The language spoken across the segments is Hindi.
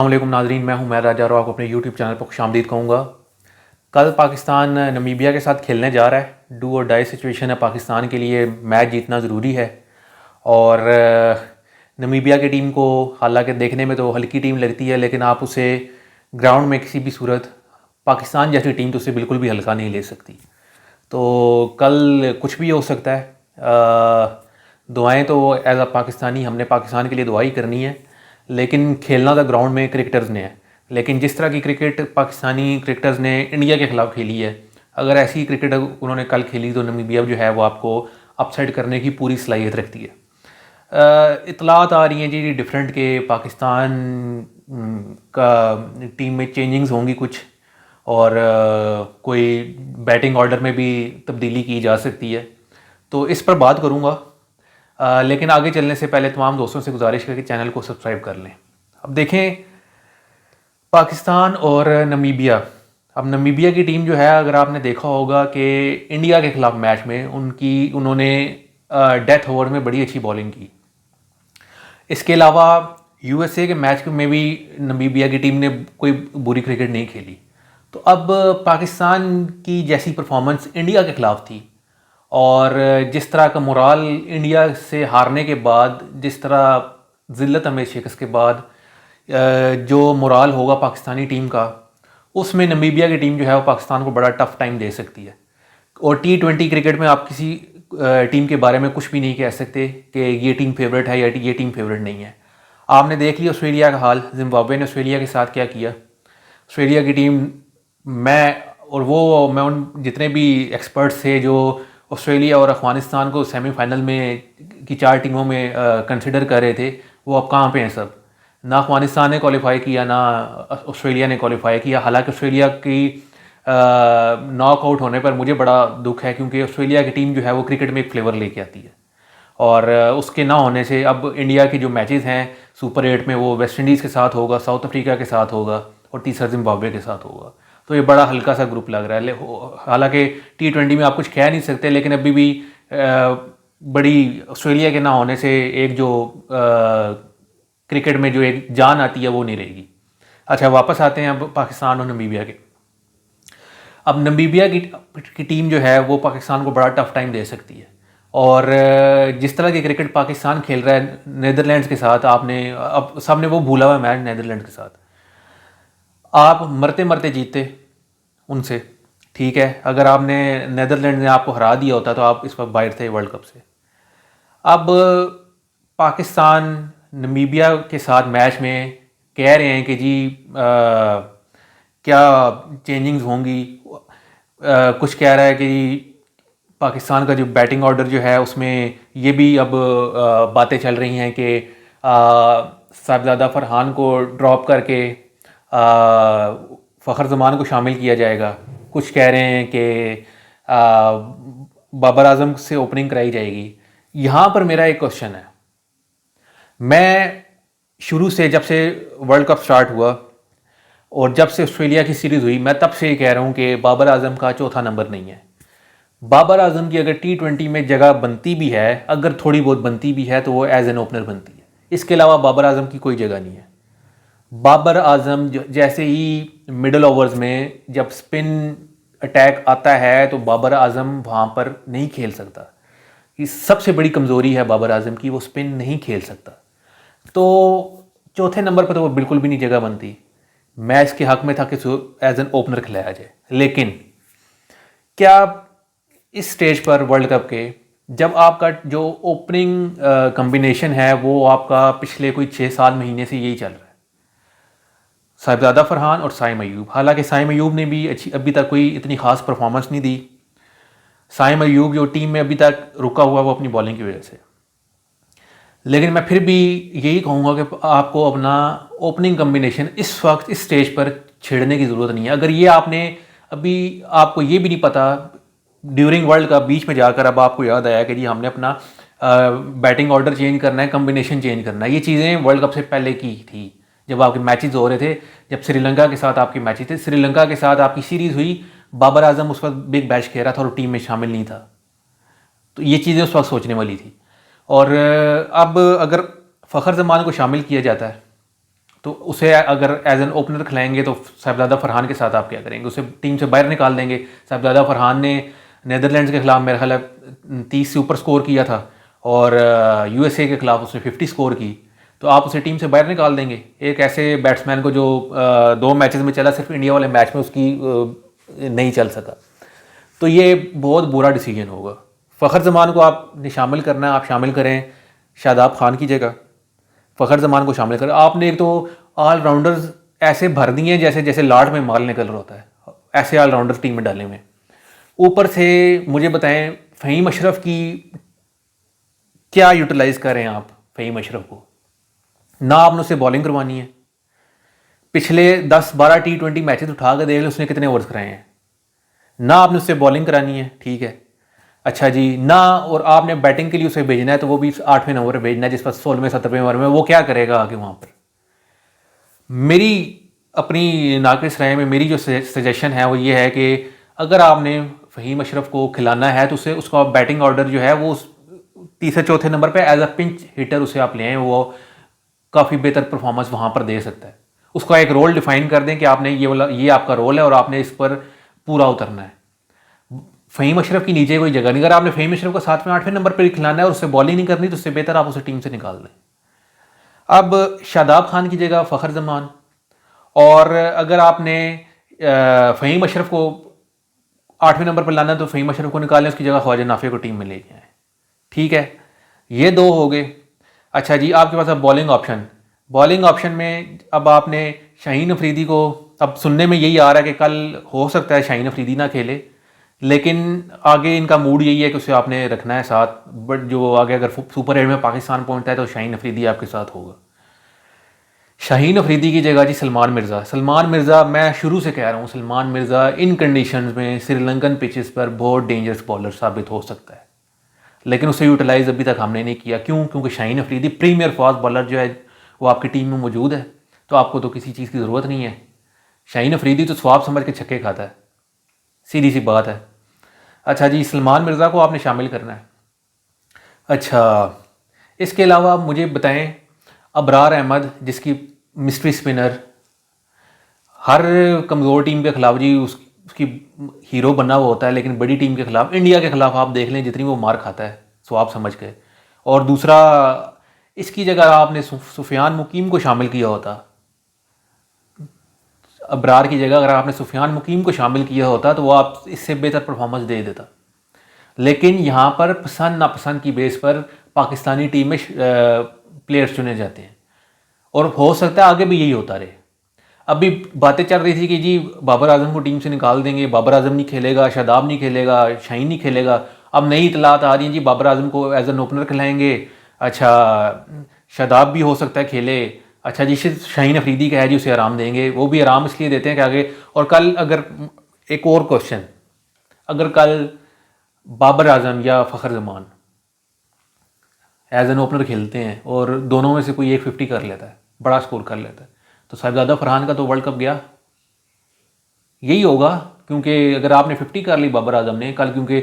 अस्सलामुअलैकुम नाज़रीन, मैं हूं मैं राजा और आपको अपने यूट्यूब चैनल पर खुशामदीद कहूँगा। कल पाकिस्तान नमीबिया के साथ खेलने जा रहा है। डू और डाई सिचुएशन है पाकिस्तान के लिए, मैच जीतना ज़रूरी है। और नमीबिया की टीम को हालांकि देखने में तो हल्की टीम लगती है, लेकिन आप उसे ग्राउंड में किसी भी सूरत पाकिस्तान जैसी टीम तो उसे बिल्कुल भी हल्का नहीं ले सकती। तो कल कुछ भी हो सकता है। दुआएं तो एज अ पाकिस्तानी हमने पाकिस्तान के लिए दुआ ही करनी है, लेकिन खेलना तो ग्राउंड में क्रिकेटर्स ने है। लेकिन जिस तरह की क्रिकेट पाकिस्तानी क्रिकेटर्स ने इंडिया के ख़िलाफ़ खेली है, अगर ऐसी क्रिकेट उन्होंने कल खेली तो नमीबिया जो है वो आपको अपसेट करने की पूरी सलाहियत रखती है। इतलात आ रही हैं जी डिफरेंट के पाकिस्तान का टीम में चेंजिंग्स होंगी कुछ, और कोई बैटिंग ऑर्डर में भी तब्दीली की जा सकती है। तो इस पर बात करूँगा, लेकिन आगे चलने से पहले तमाम दोस्तों से गुजारिश है कि चैनल को सब्सक्राइब कर लें। अब देखें पाकिस्तान और नमीबिया। अब नमीबिया की टीम जो है, अगर आपने देखा होगा कि इंडिया के ख़िलाफ़ मैच में उन्होंने डेथ ओवर में बड़ी अच्छी बॉलिंग की। इसके अलावा यूएसए के मैच में भी नमीबिया की टीम ने कोई बुरी क्रिकेट नहीं खेली। तो अब पाकिस्तान की जैसी परफॉर्मेंस इंडिया के ख़िलाफ़ थी, और जिस तरह का मोराल इंडिया से हारने के बाद, जिस तरह ज़िल्लत में शिकस्त के बाद जो मोराल होगा पाकिस्तानी टीम का, उसमें नमीबिया की टीम जो है वो पाकिस्तान को बड़ा टफ टाइम दे सकती है। और T20 क्रिकेट में आप किसी टीम के बारे में कुछ भी नहीं कह सकते कि ये टीम फेवरेट है या ये टीम फेवरेट नहीं है। आपने देख लिया ऑस्ट्रेलिया का हाल, जिम्बाब्वे ने ऑस्ट्रेलिया के साथ क्या किया। ऑस्ट्रेलिया की टीम, मैं उन जितने भी एक्सपर्ट्स थे जो ऑस्ट्रेलिया और अफ़गानिस्तान को सेमीफाइनल में की 4 टीमों में कंसिडर कर रहे थे, वो अब कहाँ पे हैं सब। ना अफ़गानिस्तान ने क्वालिफाई किया, ना ऑस्ट्रेलिया ने क्वालिफाई किया। हालांकि ऑस्ट्रेलिया की नॉकआउट होने पर मुझे बड़ा दुख है, क्योंकि ऑस्ट्रेलिया की टीम जो है वो क्रिकेट में एक फ्लेवर लेके आती है। और उसके ना होने से अब इंडिया के जो मैचेस हैं सुपर 8 में, वो वेस्ट इंडीज़ के साथ होगा, साउथ अफ्रीका के साथ होगा और तीसरा जिम्बाब्वे के साथ होगा। तो ये बड़ा हल्का सा ग्रुप लग रहा है। हालांकि T20 में आप कुछ कह नहीं सकते, लेकिन अभी भी बड़ी ऑस्ट्रेलिया के ना होने से एक जो क्रिकेट में जो एक जान आती है वो नहीं रहेगी। अच्छा, वापस आते हैं अब पाकिस्तान और नमीबिया के। अब नमीबिया की टीम जो है वो पाकिस्तान को बड़ा टफ टाइम दे सकती है। और जिस तरह की क्रिकेट पाकिस्तान खेल रहा है नीदरलैंड्स के साथ, अब सबने वो भूला हुआ मैच नीदरलैंड के साथ। आप मरते मरते जीते उनसे, ठीक है। अगर आपने नीदरलैंड ने आपको हरा दिया होता तो आप इस वक्त बाहर थे वर्ल्ड कप से। अब पाकिस्तान नमीबिया के साथ मैच में कह रहे हैं कि जी क्या चेंजिंग्स होंगी। कुछ कह रहा है कि पाकिस्तान का जो बैटिंग ऑर्डर जो है उसमें ये भी अब बातें चल रही हैं कि साहिबजादा फरहान को ड्रॉप करके फ़खर जमान को शामिल किया जाएगा। कुछ कह रहे हैं कि बाबर आजम से ओपनिंग कराई जाएगी। यहाँ पर मेरा एक क्वेश्चन है। मैं शुरू से, जब से वर्ल्ड कप स्टार्ट हुआ और जब से ऑस्ट्रेलिया की सीरीज़ हुई, मैं तब से ये कह रहा हूँ कि बाबर आजम का चौथा नंबर नहीं है। बाबर आजम की अगर T20 में जगह बनती भी है, अगर थोड़ी बहुत बनती भी है, तो वो एज एन ओपनर बनती है। इसके अलावा बाबर आजम की कोई जगह नहीं है। बाबर आजम जैसे ही मिडल ओवर्स में जब स्पिन अटैक आता है तो बाबर आजम वहाँ पर नहीं खेल सकता। ये सबसे बड़ी कमज़ोरी है बाबर आजम की, वो स्पिन नहीं खेल सकता। तो चौथे नंबर पर तो वो बिल्कुल भी नहीं जगह बनती। मैं इसके हक में था कि एज एन ओपनर खिलाया जाए। लेकिन क्या इस स्टेज पर वर्ल्ड कप के, जब आपका जो ओपनिंग कॉम्बिनेशन है वो आपका पिछले कोई 6-7 महीने से यही चल रहा है, साहिबजादा फरहान और साइम अयूब। हालांकि साइम अयूब ने भी अभी तक कोई इतनी ख़ास परफॉर्मेंस नहीं दी। साइम अयूब जो टीम में अभी तक रुका हुआ वो अपनी बॉलिंग की वजह से। लेकिन मैं फिर भी यही कहूँगा कि आपको अपना ओपनिंग कॉम्बिनेशन इस वक्त इस स्टेज पर छेड़ने की ज़रूरत नहीं है। अगर ये आपको ये भी नहीं पता ड्यूरिंग वर्ल्ड कप, बीच में जाकर अब आपको याद आया कि जी हमने अपना बैटिंग ऑर्डर चेंज करना है, कॉम्बिनेशन चेंज करना है। ये चीज़ें वर्ल्ड कप से पहले की थी, जब आपके मैचेस हो रहे थे, जब श्रीलंका के साथ आपके मैचेस थे। श्रीलंका के साथ आपकी सीरीज़ हुई, बाबर आजम उस वक्त बिग बैश खेल रहा था और टीम में शामिल नहीं था। तो ये चीज़ें उस वक्त सोचने वाली थी। और अब अगर फ़खर जमान को शामिल किया जाता है तो उसे अगर एज एन ओपनर खिलाएंगे तो साहिबजादा फरहान के साथ आप क्या करेंगे? उसे टीम से बाहर निकाल देंगे। साहिबजादा फरहान ने नीदरलैंड्स के खिलाफ मेरा ख्याल है 30 से ऊपर स्कोर किया था और यूएसए के खिलाफ उसने 50 स्कोर की, तो आप उसे टीम से बाहर निकाल देंगे एक ऐसे बैट्समैन को जो 2 मैचेस में चला, सिर्फ इंडिया वाले मैच में उसकी नहीं चल सका। तो ये बहुत बुरा डिसीजन होगा। फ़खर ज़मान को आपने शामिल करना है, आप शामिल करें शादाब खान की जगह, फ़खर ज़मान को शामिल करें। आपने एक तो ऑलराउंडर्स ऐसे भर दिए जैसे जैसे लाट में माल निकल रहा होता है, ऐसे ऑलराउंडर्स टीम में डाले हुए। ऊपर से मुझे बताएं फ़हीम अशरफ की क्या यूटिलाइज़ करें आप? फ़हीम अशरफ को ना आपने उससे बॉलिंग करवानी है, पिछले 10-12 T20 मैचेस उठा कर देख लो उसने कितने ओवर्स कराए हैं, ना आपने उससे बॉलिंग करानी है, ठीक है, अच्छा जी ना, और आपने बैटिंग के लिए उसे भेजना है तो वो भी 8वें नंबर पर भेजना है जिस पर 16वें-17वें ओवर में वो क्या करेगा आगे वहाँ पर? मेरी अपनी नाक़िस राय में मेरी जो सजेशन है वो ये है कि अगर आपने फ़हीम अशरफ को खिलाना है तो उसे उसका बैटिंग ऑर्डर जो है वो तीसरे चौथे नंबर पे एज अ पिंच हिटर उसे आप ले आएँ, वो काफ़ी बेहतर परफॉर्मेंस वहाँ पर दे सकता है। उसका एक रोल डिफाइन कर दें कि आपने ये आपका रोल है और आपने इस पर पूरा उतरना है। फ़हीम अशरफ की नीचे कोई जगह नहीं। अगर आपने फ़हीम अशरफ को 7वें-8वें नंबर पर खिलाना है और उससे बॉलिंग नहीं करनी तो उससे बेहतर आप उसे टीम से निकाल दें। अब शादाब खान की जगह फ़खर ज़मान, और अगर आपने फ़हीम अशरफ को 8वें नंबर पर लाना है तो फ़हीम अशरफ को निकालें, उसकी जगह ख्वाजा नाफी को टीम में लेके आए, ठीक है, ये 2 हो गए। अच्छा जी, आपके पास अब बॉलिंग ऑप्शन में अब आपने शाहीन अफरीदी को, अब सुनने में यही आ रहा है कि कल हो सकता है शाहीन अफरीदी ना खेले, लेकिन आगे इनका मूड यही है कि उसे आपने रखना है साथ, बट जो आगे अगर सुपर 8 में पाकिस्तान पहुंचता है तो शाहीन अफरीदी आपके साथ होगा। शाहीन अफरीदी की जगह जी सलमान मिर्ज़ा, मैं शुरू से कह रहा हूँ सलमान मिर्ज़ा इन कंडीशंस में श्रीलंकन पिचेस पर बहुत डेंजरस बॉलर साबित हो सकता है, लेकिन उसे यूटिलाइज़ अभी तक हमने नहीं किया। क्यों? क्योंकि Shaheen Afridi premier fast bowler जो है वो आपकी टीम में मौजूद है, तो आपको तो किसी चीज़ की ज़रूरत नहीं है। शाहीन अफरीदी तो स्वाब समझ के छक्के खाता है, सीधी सी बात है। अच्छा जी, सलमान मिर्ज़ा को आपने शामिल करना है। अच्छा, इसके अलावा मुझे बताएं अबरार अहमद, जिसकी मिस्ट्री स्पिनर हर कमज़ोर टीम के खिलाफ जी उसकी हीरो बना हुआ होता है, लेकिन बड़ी टीम के खिलाफ, इंडिया के खिलाफ आप देख लें जितनी वो मार खाता है स्वाब समझ के। और दूसरा, इसकी जगह आपने सुफियान मुकीम को शामिल किया होता, अबरार की जगह अगर आपने सुफियान मुकीम को शामिल किया होता तो वो आप इससे बेहतर परफॉर्मेंस दे देता। लेकिन यहाँ पर पसंद नापसंद की बेस पर पाकिस्तानी टीम में प्लेयर्स चुने जाते हैं और हो सकता है आगे भी यही होता रहे। अभी बातें चल रही थी कि जी बाबर आजम को टीम से निकाल देंगे, बाबर आजम नहीं खेलेगा, शादाब नहीं खेलेगा, शाहीन नहीं खेलेगा। अब नई इतलात आ रही हैं जी बाबर आजम को एज एन ओपनर खिलाएंगे, अच्छा शादाब भी हो सकता है खेले, अच्छा जी शाहीन अफरीदी का है जी उसे आराम देंगे। वो भी आराम इसलिए देते हैं कि आगे, और कल अगर एक और क्वेश्चन, अगर कल बाबर आजम या फ़खर ज़मान एज एन ओपनर खेलते हैं और दोनों में से कोई एक 50 कर लेता है, बड़ा स्कोर कर लेता है, तो साहिबजादा फरहान का तो वर्ल्ड कप गया। यही होगा, क्योंकि अगर आपने 50 कर ली बाबर आजम ने कल, क्योंकि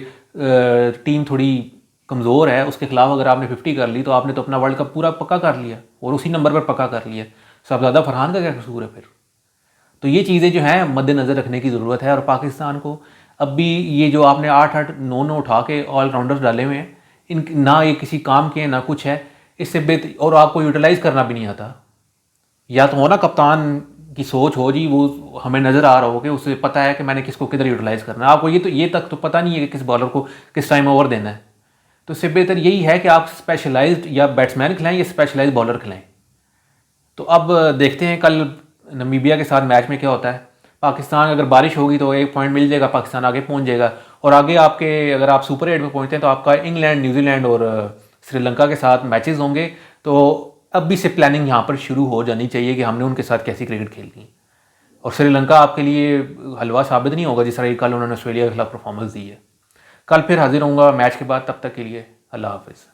टीम थोड़ी कमज़ोर है उसके खिलाफ, अगर आपने 50 कर ली तो आपने तो अपना वर्ल्ड कप पूरा पक्का कर लिया और उसी नंबर पर पक्का कर लिया। साहिबजादा फरहान का क्या कसूर है फिर? तो ये चीज़ें जो हैं मद्देनज़र रखने की ज़रूरत है। और पाकिस्तान को अब भी ये जो आपने 8-8 9-9 उठा के ऑलराउंडर्स डाले हुए हैं, इन ना ये किसी काम के ना कुछ है, इससे बेहतर, और आपको यूटिलाइज़ करना भी नहीं आता। या तो हो ना कप्तान की सोच हो जी, वो हमें नज़र आ रहा हो कि उसे पता है कि मैंने किसको किधर यूटिलाइज़ करना है। आपको ये तक तो पता नहीं है कि किस बॉलर को किस टाइम ओवर देना है। तो इससे बेहतर यही है कि आप स्पेशलाइज्ड या बैट्समैन खिलाएं या स्पेशलाइज्ड बॉलर खिलाएं। तो अब देखते हैं कल नमीबिया के साथ मैच में क्या होता है। पाकिस्तान अगर बारिश होगी तो 1 पॉइंट मिल जाएगा, पाकिस्तान आगे पहुंच जाएगा। और आगे आपके अगर आप सुपर 8 में पहुंचते हैं तो आपका इंग्लैंड, न्यूजीलैंड और श्रीलंका के साथ मैचेस होंगे। तो अब भी से प्लानिंग यहाँ पर शुरू हो जानी चाहिए कि हमने उनके साथ कैसी क्रिकेट खेलनी है। और श्रीलंका आपके लिए हलवा साबित नहीं होगा जिस तरह कल उन्होंने ऑस्ट्रेलिया के खिलाफ परफॉर्मेंस दी है। कल फिर हाजिर होऊंगा मैच के बाद, तब तक के लिए अल्लाह हाफिज़।